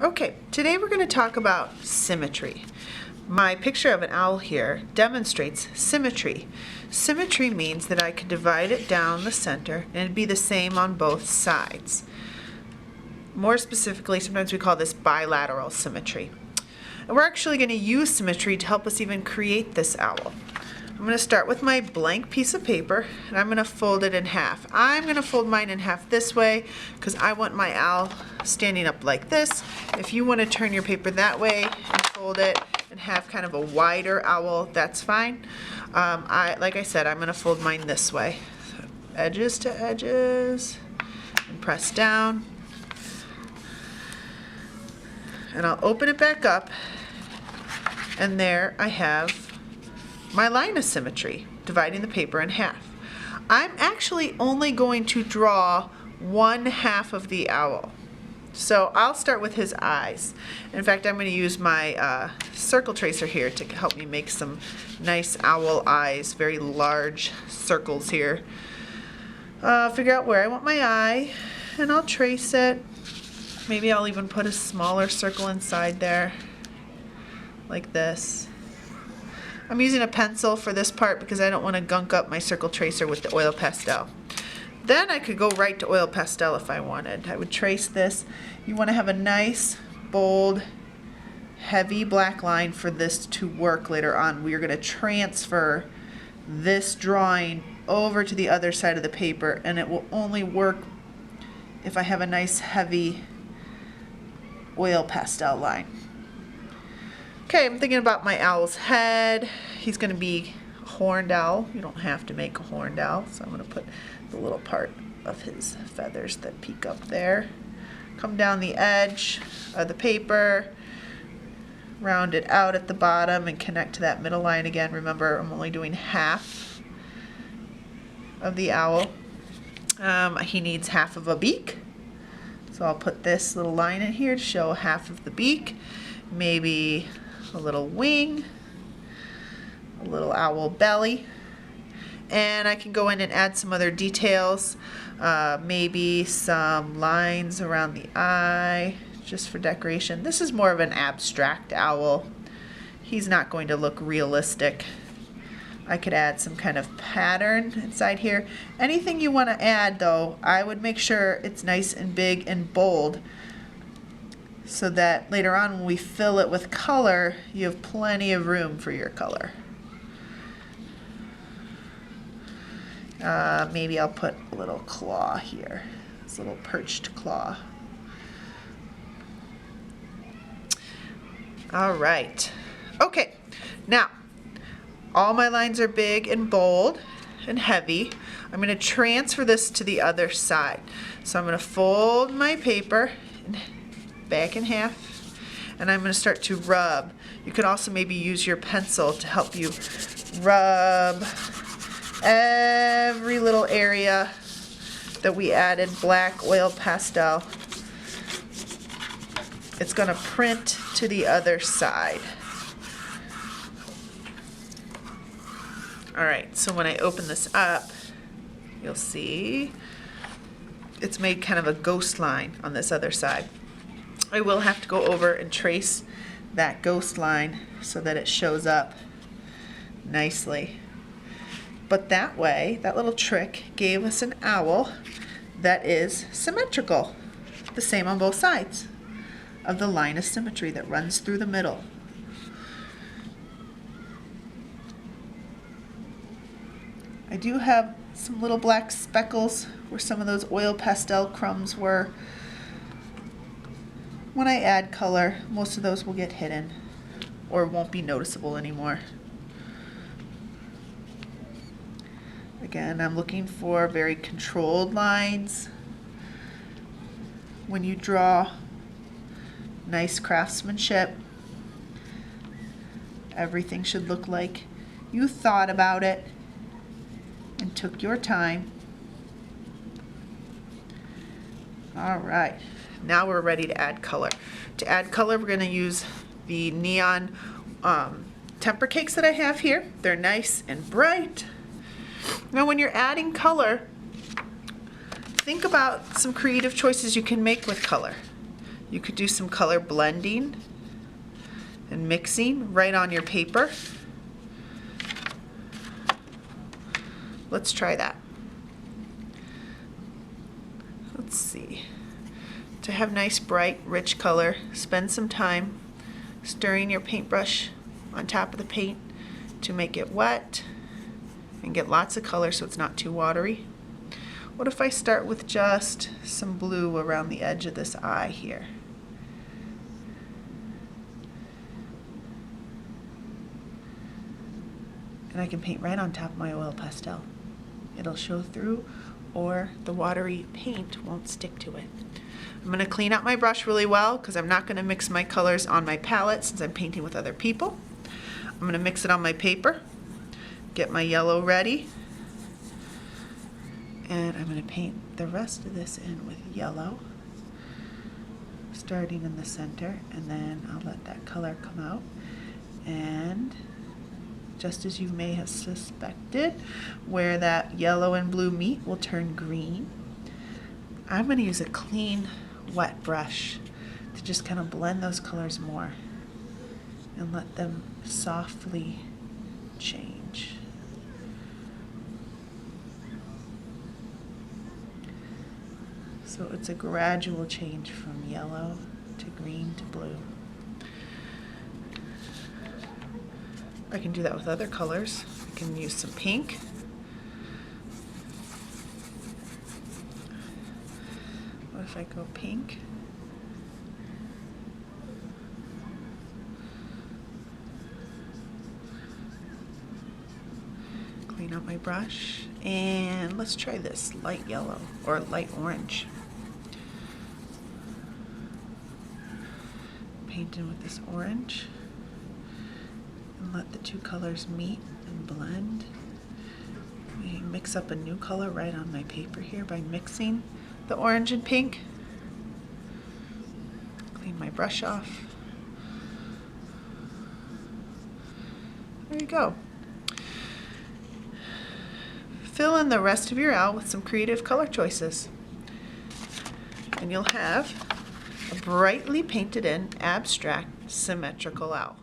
Okay, today we're going to talk about symmetry. My picture of an owl here demonstrates symmetry. Symmetry means that I could divide it down the center and it'd be the same on both sides. More specifically, sometimes we call this bilateral symmetry. And we're actually going to use symmetry to help us even create this owl. I'm going to start with my blank piece of paper and I'm going to fold it in half. I'm going to fold mine in half this way because I want my owl standing up like this. If you want to turn your paper that way and fold it and have kind of a wider owl, that's fine. Like I said, I'm going to fold mine this way. So edges to edges and press down. And I'll open it back up and there I have my line of symmetry, dividing the paper in half. I'm actually only going to draw one half of the owl. So I'll start with his eyes. In fact, I'm going to use my circle tracer here to help me make some nice owl eyes, very large circles here. Figure out where I want my eye, and I'll trace it. Maybe I'll even put a smaller circle inside there, like this. I'm using a pencil for this part because I don't want to gunk up my circle tracer with the oil pastel. Then I could go right to oil pastel if I wanted. I would trace this. You want to have a nice, bold, heavy black line for this to work later on. We are going to transfer this drawing over to the other side of the paper, and it will only work if I have a nice, heavy oil pastel line. Okay, I'm thinking about my owl's head. He's going to be a horned owl. You don't have to make a horned owl, so I'm going to put the little part of his feathers that peek up there. Come down the edge of the paper, round it out at the bottom, and connect to that middle line again. Remember, I'm only doing half of the owl. He needs half of a beak, so I'll put this little line in here to show half of the beak. Maybe a little wing, a little owl belly, and I can go in and add some other details, maybe some lines around the eye just for decoration. This is more of an abstract owl. He's not going to look realistic. I could add some kind of pattern inside here. Anything you want to add though, I would make sure it's nice and big and bold, so that later on when we fill it with color, you have plenty of room for your color. Maybe I'll put a little claw here, this little perched claw. All right, okay, now all my lines are big and bold and heavy. I'm going to transfer this to the other side. So I'm going to fold my paper back in half, and I'm going to start to rub. You could also maybe use your pencil to help you rub every little area that we added black oil pastel. It's going to print to the other side. Alright, so when I open this up, you'll see it's made kind of a ghost line on this other side. I will have to go over and trace that ghost line so that it shows up nicely. But that way, that little trick gave us an owl that is symmetrical, the same on both sides of the line of symmetry that runs through the middle. I do have some little black speckles where some of those oil pastel crumbs were. When I add color, most of those will get hidden or won't be noticeable anymore. Again, I'm looking for very controlled lines. When you draw nice craftsmanship, everything should look like you thought about it and took your time. All right. Now we're ready to add color. To add color, we're going to use the neon temper cakes that I have here. They're nice and bright. Now when you're adding color, think about some creative choices you can make with color. You could do some color blending and mixing right on your paper. Let's try that. Let's see. To have nice, bright, rich color, spend some time stirring your paintbrush on top of the paint to make it wet and get lots of color so it's not too watery. What if I start with just some blue around the edge of this eye here? And I can paint right on top of my oil pastel. It'll show through, or the watery paint won't stick to it. I'm going to clean out my brush really well because I'm not going to mix my colors on my palette since I'm painting with other people. I'm going to mix it on my paper, get my yellow ready, and I'm going to paint the rest of this in with yellow, starting in the center, and then I'll let that color come out. And just as you may have suspected, where that yellow and blue meet will turn green, I'm going to use a clean, wet brush to just kind of blend those colors more and let them softly change. So it's a gradual change from yellow to green to blue. I can do that with other colors. I can use some pink. What if I go pink? Clean out my brush, and let's try this light yellow or light orange. Paint in with this orange and let the two colors meet and blend. I mix up a new color right on my paper here by mixing the orange and pink. Clean my brush off. There you go. Fill in the rest of your owl with some creative color choices, and you'll have a brightly painted in abstract symmetrical owl.